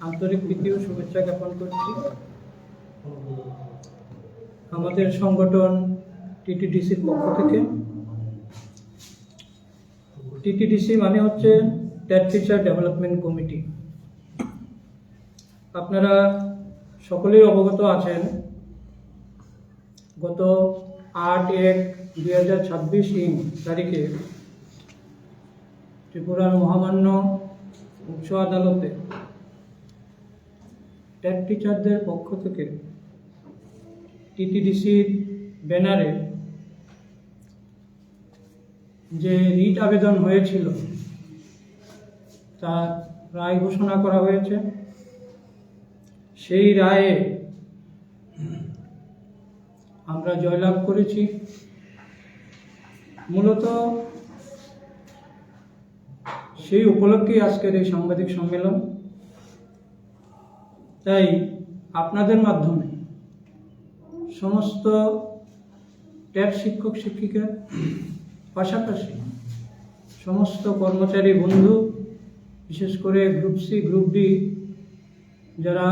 আন্তরিক প্রীতি ও শুভেচ্ছা জ্ঞাপন করছি। আমাদের সংগঠন টিটিডিসির পক্ষ থেকে, টিটিডিসি মানে হচ্ছে টেট টিচার ডেভেলপমেন্ট কমিটি। আপনারা সকলেই অবগত আছেন, গত 8/1/2026 তারিখে ত্রিপুরার মহামান্য উচ্চ আদালতে টেট টিচারদের পক্ষ থেকে টিটিডিসির ব্যানারে যে রিট আবেদন হয়েছিল তার রায় ঘোষণা করা হয়েছে। সেই রায়ে আমরা জয়লাভ করেছি। মূলত সেই উপলক্ষেই আজকের এই সাংবাদিক সম্মেলন। তাই আপনাদের মাধ্যমে সমস্ত টেট শিক্ষক শিক্ষিকা, পাশাপাশি সমস্ত কর্মচারী বন্ধু, বিশেষ করে গ্রুপ সি গ্রুপ ডি যারা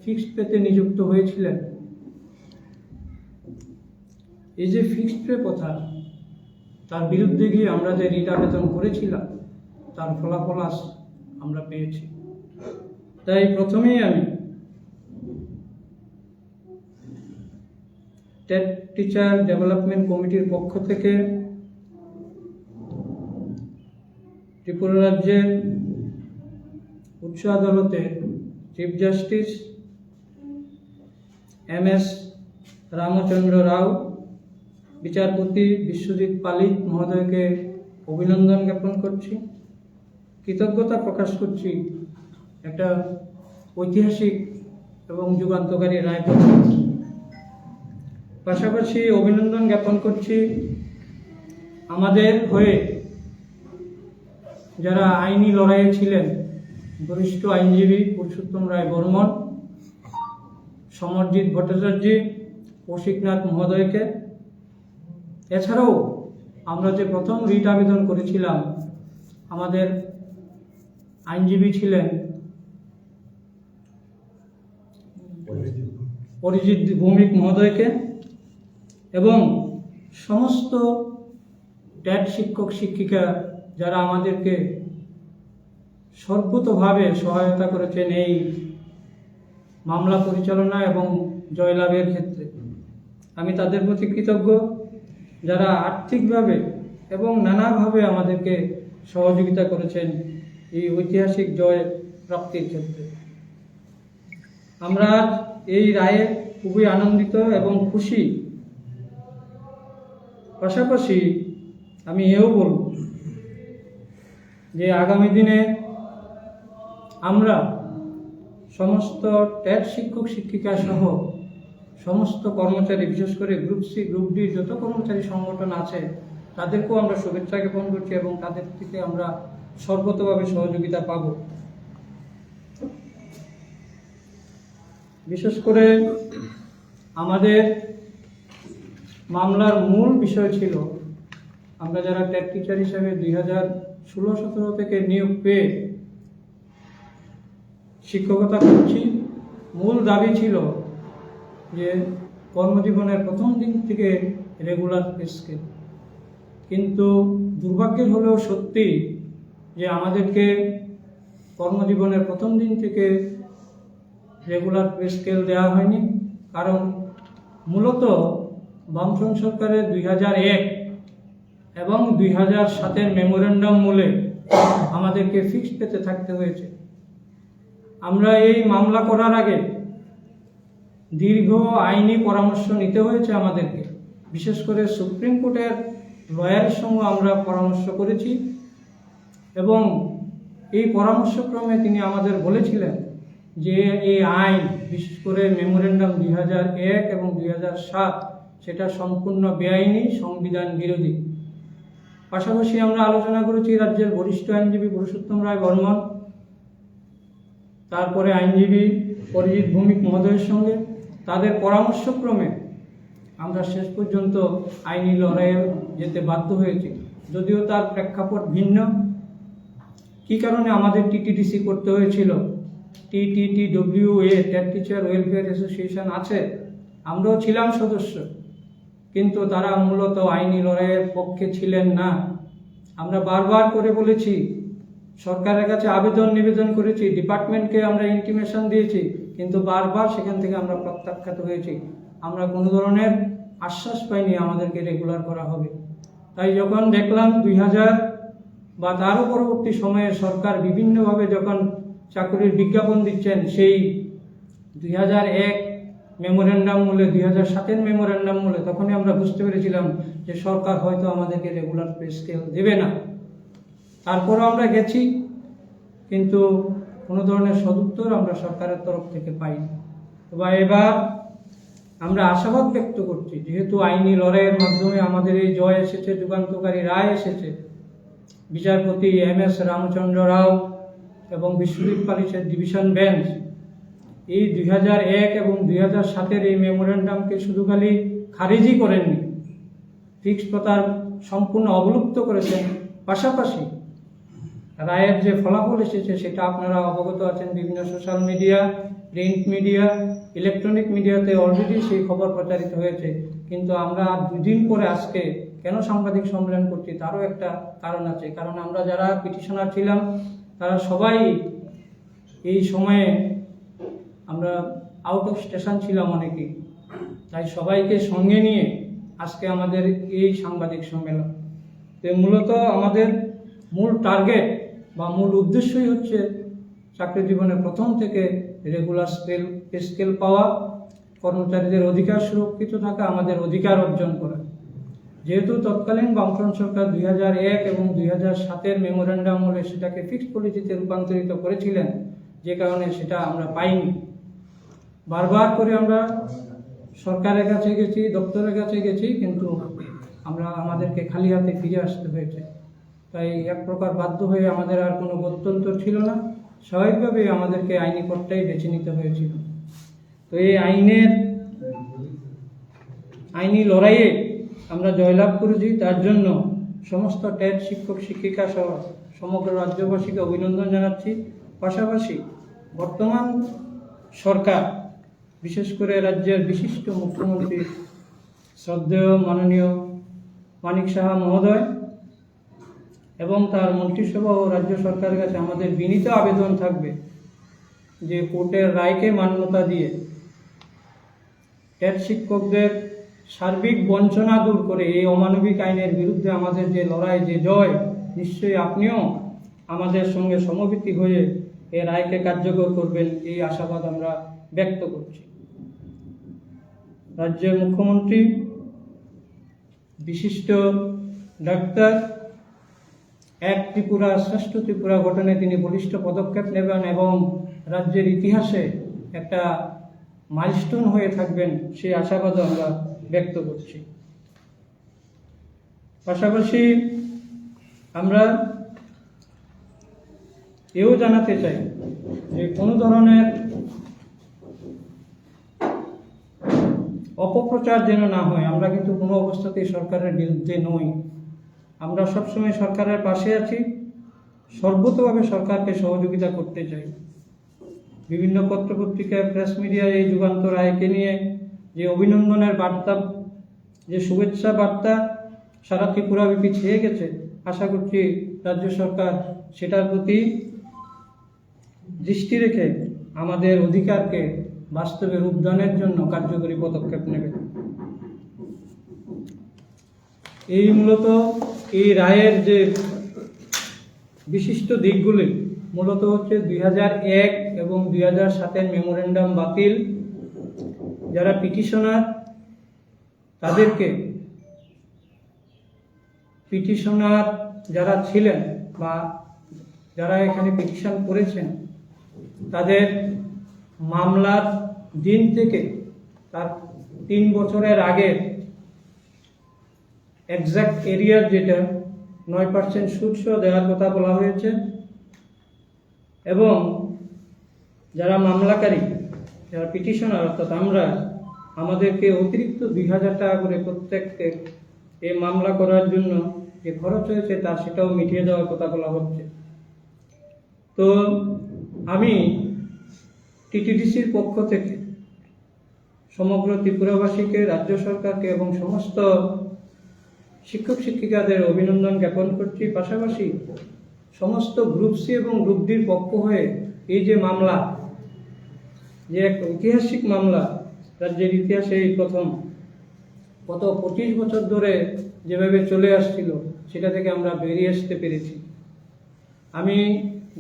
ফিক্সড পেতে নিযুক্ত হয়েছিলেন, এই যে ফিক্সড পে কথা, তার বিরুদ্ধে গিয়ে আমরা যে রিট আবেদন করেছিলাম তার ফলাফল আমরা পেয়েছি। তাই প্রথমেই আমি টেট টিচার ডেভেলপমেন্ট কমিটির পক্ষ থেকে ত্রিপুরা রাজ্যের উচ্চ আদালতের চিফ জাস্টিস MS রামচন্দ্র রাও, বিচারপতি বিশ্বজিৎ পালিত মহোদয়কে অভিনন্দন জ্ঞাপন করছি, কৃতজ্ঞতা প্রকাশ করছি একটা ঐতিহাসিক এবং যুগান্তকারী রায় প্রদান। পাশাপাশি অভিনন্দন জ্ঞাপন করছি আমাদের হয়ে যারা আইনি লড়াইয়ে ছিলেন, বরিষ্ঠ আইনজীবী পুরুষোত্তম রায় বর্মন, সমরজিৎ ভট্টাচার্য, কৌশিকনাথ মহোদয়কে। এছাড়াও আমরা যে প্রথম রিট আবেদন করেছিলাম, আমাদের আইনজীবী ছিলেন অরিজিৎ ভৌমিক মহোদয়কে, এবং সমস্ত টেট শিক্ষক শিক্ষিকা যারা আমাদেরকে সর্বতোভাবে সহায়তা করেছেন এই মামলা পরিচালনা এবং জয়লাভের ক্ষেত্রে। আমি তাদের প্রতি কৃতজ্ঞ, যারা আর্থিকভাবে এবং নানাভাবে আমাদেরকে সহযোগিতা করেছেন এই ঐতিহাসিক জয় প্রাপ্তির ক্ষেত্রে। আমরা এই রায়ে খুবই আনন্দিত এবং খুশি। পাশাপাশি আমি এও বলব যে আগামী দিনে আমরা সমস্ত টেট শিক্ষক শিক্ষিকা সহ সমস্ত কর্মচারী, বিশেষ করে গ্রুপ সি গ্রুপ ডি যত কর্মচারী সংগঠন আছে, তাদেরকেও আমরা শুভেচ্ছা জ্ঞাপন করছি এবং তাদের থেকে আমরা সর্বতভাবে সহযোগিতা পাব। বিশেষ করে আমাদের মামলার মূল বিষয় ছিল, আমরা যারা টেট টিচার হিসেবে 2016-17 থেকে নিয়োগ পেয়ে শিক্ষকতা করছি, মূল দাবি ছিল যে কর্মজীবনের প্রথম দিন থেকে রেগুলার পে স্কেল। কিন্তু দুর্ভাগ্যের হলেও সত্যি যে আমাদেরকে কর্মজীবনের প্রথম দিন থেকে রেগুলার পে স্কেল দেওয়া হয়নি। কারণ মূলত বামফ্রন্ট সরকারের 2001 এবং 2007-এর মেমোরেন্ডাম মূলে আমাদেরকে ফিক্সড পেতে থাকতে হয়েছে। আমরা এই মামলা করার আগে দীর্ঘ আইনি পরামর্শ নিতে হয়েছে আমাদেরকে, বিশেষ করে সুপ্রিম কোর্টের লয়ারের সঙ্গে আমরা পরামর্শ করেছি এবং এই পরামর্শক্রমে তিনি আমাদের বলেছিলেন যে এই আইন, বিশেষ করে মেমোরেন্ডাম 2001 এবং 2007, সেটা সম্পূর্ণ বেআইনি, সংবিধান বিরোধী। পাশাপাশি আমরা আলোচনা করেছি রাজ্যের বরিষ্ঠ আইনজীবী পুরুষোত্তম রায় বর্মন, তারপরে আইনজীবী অরিজিৎ ভৌমিক মহোদয়ের সঙ্গে। তাদের পরামর্শক্রমে আমরা শেষ পর্যন্ত আইনি লড়াইয়ে যেতে বাধ্য হয়েছি, যদিও তার প্রেক্ষাপট ভিন্ন। কী কারণে আমাদের টিটিডিসি করতে হয়েছিল TTTWA TET teacher welfare association আছে, আমরাও ছিলাম সদস্য, কিন্তু তারা মূলত আইনি লড়াইয়ের পক্ষে ছিলেন না। আমরা বারবার করে বলেছি, সরকারের কাছে আবেদন নিবেদন করেছি, ডিপার্টমেন্টকে আমরা ইন্টিমেশন দিয়েছি, কিন্তু বারবার সেখান থেকে আমরা প্রত্যাখ্যাত হয়েছি। আমরা কোনো ধরনের আশ্বাস পাইনি আমাদেরকে রেগুলার করা হবে। তাই যখন দেখলাম 2000 বা তারও পরবর্তী সময়ে সরকার বিভিন্নভাবে যখন চাকরির বিজ্ঞাপন দিচ্ছেন, সেই 2001 মেমোরেন্ডাম মূলে 2007 মেমোরেন্ডাম মূলে, তখনই আমরা বুঝতে পেরেছিলাম যে সরকার হয়তো আমাদেরকে রেগুলার পে স্কেল দেবে না। তারপরও আমরা গেছি, কিন্তু কোনো ধরনের সদুত্তর আমরা সরকারের তরফ থেকে পাইনি। এবার আমরা আশাবাদ ব্যক্ত করছি, যেহেতু আইনি লড়াইয়ের মাধ্যমে আমাদের এই জয় এসেছে, যুগান্তকারী রায় এসেছে, বিচারপতি MS রামচন্দ্র রাও এবং বিশ্বজিৎ পালিশের ডিভিশন বেঞ্চ এই 2001 এবং 2007 এই মেমোরেন্ডামকে শুধু খালি খারিজই করেননি, ফিক্সড প্রথার সম্পূর্ণ অবলুপ্ত করেছেন। পাশাপাশি রায়ের যে ফলাফল এসেছে সেটা আপনারা অবগত আছেন, বিভিন্ন social media, print media, electronic মিডিয়াতে অলরেডি সেই খবর প্রচারিত হয়েছে। কিন্তু আমরা 2 দিন পরে আজকে কেন সাংবাদিক সম্মেলন করছি তারও একটা কারণ আছে। কারণ আমরা যারা পিটিশনার ছিলাম তারা সবাই এই সময়ে আমরা আউট অফ স্টেশন ছিলাম অনেকেই, তাই সবাইকে সঙ্গে নিয়ে আজকে আমাদের এই সাংবাদিক সম্মেলন। তো মূলত আমাদের মূল টার্গেট বা মূল উদ্দেশ্যই হচ্ছে চাকরি জীবনের প্রথম থেকে রেগুলার পে স্কেল পাওয়া, কর্মচারীদের অধিকার সুরক্ষিত থাকা, আমাদের অধিকার অর্জন করা। যেহেতু তৎকালীন বামফ্রন্ট সরকার 2001 এবং 2007 মেমোরেন্ডাম হলে সেটাকে ফিক্সড পলিসিতে রূপান্তরিত করেছিলেন, যে কারণে সেটা আমরা পাইনি। বারবার করে আমরা সরকারের কাছে গেছি, দপ্তরের কাছে গেছি, কিন্তু আমাদেরকে খালি হাতে ফিরে আসতে হয়েছে। তাই এক প্রকার বাধ্য হয়ে আমাদের আর কোনো গত্যন্তর ছিল না, স্বাভাবিকভাবেই আমাদেরকে আইনি পথটাই বেছে নিতে হয়েছিল। তো এই আইনি লড়াইয়ে আমরা জয়লাভ করেছি, তার জন্য সমস্ত টেট শিক্ষক শিক্ষিকা সহ সমগ্র রাজ্যবাসীকে অভিনন্দন জানাচ্ছি। পাশাপাশি বর্তমান সরকার, বিশেষ করে রাজ্যের বিশিষ্ট মুখ্যমন্ত্রী শ্রদ্ধেয় মাননীয় মানিক সাহা মহোদয় এবং তার মন্ত্রিসভা ও রাজ্য সরকারের কাছে আমাদের বিনীত আবেদন থাকবে যে কোর্টের রায়কে মান্যতা দিয়ে টেট শিক্ষকদের সার্বিক বঞ্চনা দূর করে এই অমানবিক আইনের বিরুদ্ধে আমাদের যে লড়াই, যে জয়, নিশ্চয়ই আপনিও আমাদের সঙ্গে সমবেতী হয়ে এই রায়কে কার্যকর করবেন, এই আশাবাদ আমরা ব্যক্ত করছি। রাজ্যের মুখ্যমন্ত্রী বিশিষ্ট ডাক্তার, এক ত্রিপুরা শ্রেষ্ঠ ত্রিপুরা গঠনে তিনি বলিষ্ঠ পদক্ষেপ নেবেন এবং রাজ্যের ইতিহাসে একটা মাইলস্টোন হয়ে থাকবেন, সেই আশাবাদও আমরা ব্যক্ত করছি। পাশাপাশি আমরা এও জানাতে চাই যে কোনো ধরনের অপপ্রচার যেন না হয়। আমরা কিন্তু কোনো অবস্থাতেই সরকারের বিরুদ্ধে নই, আমরা সবসময় সরকারের পাশে আছি, সর্বতভাবে সরকারকে সহযোগিতা করতে চাই। বিভিন্ন পত্রপত্রিকায়, প্রেস মিডিয়ায় এই যুগান্ত রায়কে নিয়ে যে অভিনন্দনের বার্তা, যে শুভেচ্ছা বার্তা সারা ত্রিপুরাব্যাপী ছেয়ে গেছে, আশা করছি রাজ্য সরকার সেটার প্রতি দৃষ্টি রেখে আমাদের অধিকারকে বাস্তবে রূপদানের জন্য কার্যকরী পদক্ষেপ নেবে। এই মূলত এই রায়ের যে বিশিষ্ট দিকগুলি মূলত হচ্ছে 2001 এবং 2007 মেমোরেন্ডাম বাতিল, যারা পিটিশনার তাদেরকে, পিটিশনার যারা ছিলেন বা যারা এখানে পিটিশন করেছেন তাদের মামলার দিন থেকে তার 3 বছরের আগের এক্সাক্ট এরিয়ার যেটা 9% সুদ সহ দেওয়ার কথা বলা হয়েছে এবং যারা মামলাকারী, যারা পিটিশনার অর্থাৎ আমরা, আমাদেরকে অতিরিক্ত 2000 টাকা করে প্রত্যেককে এই মামলা করার জন্য যে খরচ হয়েছে তা সেটাও মিটিয়ে দেওয়ার কথা বলা হচ্ছে। তো আমি টিটিডিসির পক্ষ থেকে সমগ্র ত্রিপুরাবাসীকে, রাজ্য সরকারকে এবং সমস্ত শিক্ষক শিক্ষিকাদের অভিনন্দন জ্ঞাপন করছি। পাশাপাশি সমস্ত গ্রুপ সি এবং গ্রুপ ডির পক্ষ হয়ে এই যে মামলা, যে এক ঐতিহাসিক মামলা, রাজ্যের ইতিহাসে এই প্রথম, গত 25 বছর ধরে যেভাবে চলে আসছিল সেটা থেকে আমরা বেরিয়ে আসতে পেরেছি। আমি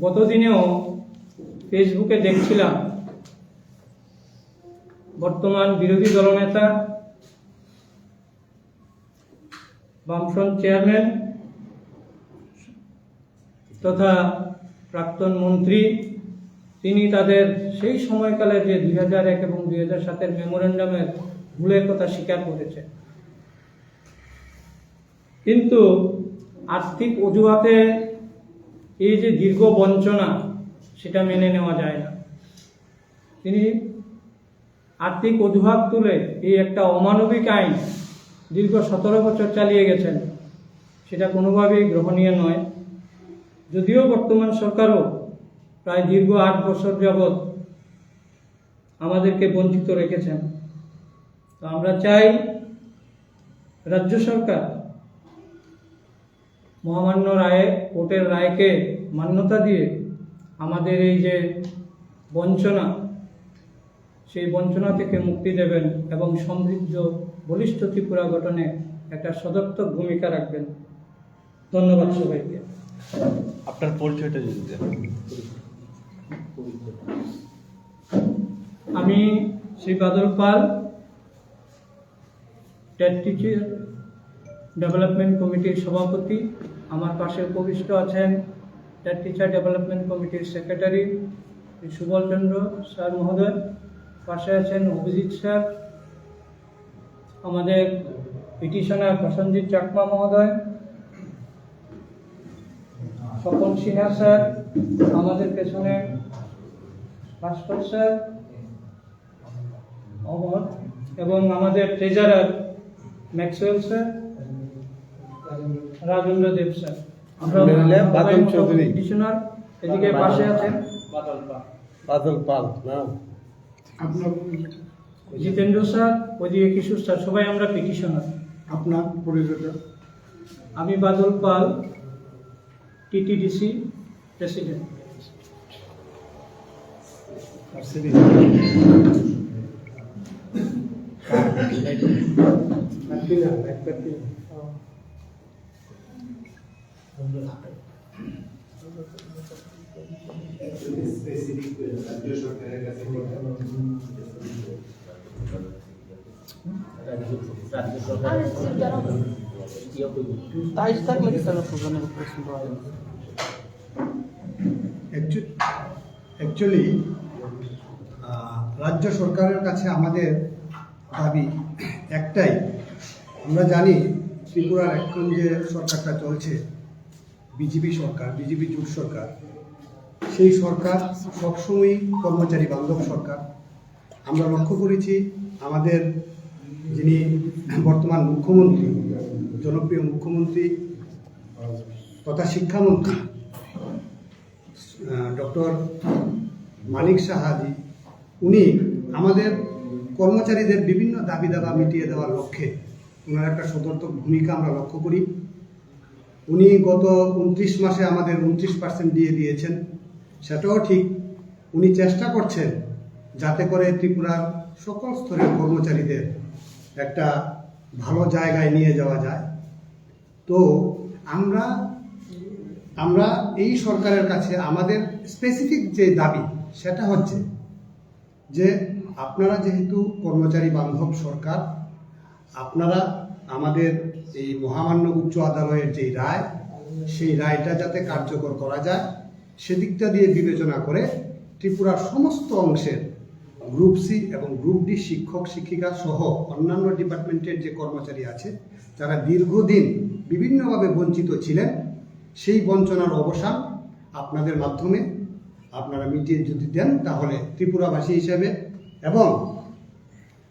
গতদিনেও ফেসবুকে দেখছিলাম বর্তমান বিরোধী দলনেতা, বামফ্রন্ট চেয়ারম্যান তথা প্রাক্তন মন্ত্রী, তিনি তাদের সেই সময়কালে যে 2001 এবং 2007 মেমোরেন্ডামের ভুলের কথা স্বীকার করেছে। কিন্তু আর্থিক অজুহাতে এই যে দীর্ঘ বঞ্চনা, সেটা মেনে নেওয়া যায় না। তিনি আর্থিক অজুহাত তুলে এই একটা অমানবিক আইন দীর্ঘ 17 বছর চালিয়ে গেছেন, সেটা কোনোভাবেই গ্রহণীয় নয়। যদিও বর্তমান সরকারও প্রায় দীর্ঘ 8 বছর যাবৎ আমাদেরকে বঞ্চিত রেখেছেন। তো আমরা চাই রাজ্য সরকার মহামান্য রায়ে, কোর্টের রায়কে মান্যতা দিয়ে আমাদের এই যে বঞ্চনা, সেই বঞ্চনা থেকে মুক্তি দেবেন এবং সমৃদ্ধ বলিষ্ঠ ত্রিপুরা গঠনে একটা সদর্থক ভূমিকা রাখবেন। ধন্যবাদ সবাইকে। আপনার পরিচয়টা যদি দেন। আমি শ্রী বাদল পাল, টেট টিচার ডেভেলপমেন্ট কমিটির সভাপতি। আমার পাশে উপবিষ্ট আছেন টেট টিচার ডেভেলপমেন্ট কমিটির সেক্রেটারি সুবল চন্দ্র স্যার মহোদয়, পাশে আছেন অভিজিৎ স্যার, আমাদের পিটিশনার প্রসেনজিৎ চাকমা মহোদয়, স্বপন সিনহা স্যার, আমাদের পেছনে ভাস্কর স্যার, অমর, এবং আমাদের ট্রেজারার ম্যাক্সওয়েল স্যার, রাজেন্দ্র দেব স্যার। আমরা পিটিশনার, এদিকে পাশে আছেন বাদল পাল, আপনার জিতেন্দ্র স্যার, ওইদিকে কিশোর স্যার, সবাই আমরা পিটিশনার। আপনার পরিচয়টা? আমি বাদল পাল, টিটিডিসি প্রেসিডেন্ট। অ্যাকচুয়ালি রাজ্য সরকারের কাছে আমাদের দাবি একটাই। আমরা জানি ত্রিপুরার এখন যে সরকারটা চলছে, বিজেপি সরকার, বিজেপি জোট সরকার, সেই সরকার সবসময়ই কর্মচারী বান্ধব সরকার। আমরা লক্ষ্য করেছি আমাদের যিনি বর্তমান মুখ্যমন্ত্রী, জনপ্রিয় মুখ্যমন্ত্রী তথা শিক্ষামন্ত্রী ডক্টর মানিক সাহাজি, উনি আমাদের কর্মচারীদের বিভিন্ন দাবি দাবা মিটিয়ে দেওয়ার লক্ষ্যে ওনার একটা সদর্থক ভূমিকা আমরা লক্ষ্য করি। উনি গত 29 মাসে আমাদের 29% দিয়ে দিয়েছেন, সেটাও ঠিক। উনি চেষ্টা করছেন যাতে করে ত্রিপুরার সকল স্তরের কর্মচারীদের একটা ভালো জায়গায় নিয়ে যাওয়া যায়। তো আমরা এই সরকারের কাছে আমাদের স্পেসিফিক যে দাবি সেটা হচ্ছে যে আপনারা যেহেতু কর্মচারী বান্ধব সরকার, আপনারা আমাদের এই মহামান্য উচ্চ আদালতের যে রায়, সেই রায়টা যাতে কার্যকর করা যায় সেদিকটা দিয়ে বিবেচনা করে ত্রিপুরার সমস্ত অংশের গ্রুপ সি এবং গ্রুপ ডি শিক্ষক শিক্ষিকা সহ অন্যান্য ডিপার্টমেন্টের যে কর্মচারী আছে, যারা দীর্ঘদিন বিভিন্নভাবে বঞ্চিত ছিলেন, সেই বঞ্চনার অবসান আপনাদের মাধ্যমে আপনারা মিটিয়ে যদি দেন, তাহলে ত্রিপুরাবাসী হিসেবে এবং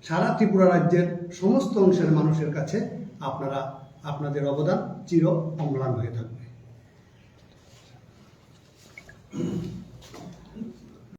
সারা ত্রিপুরা রাজ্যের সমস্ত অংশের মানুষের কাছে আপনাদের অবদান চির অম্লান হয়ে থাকে।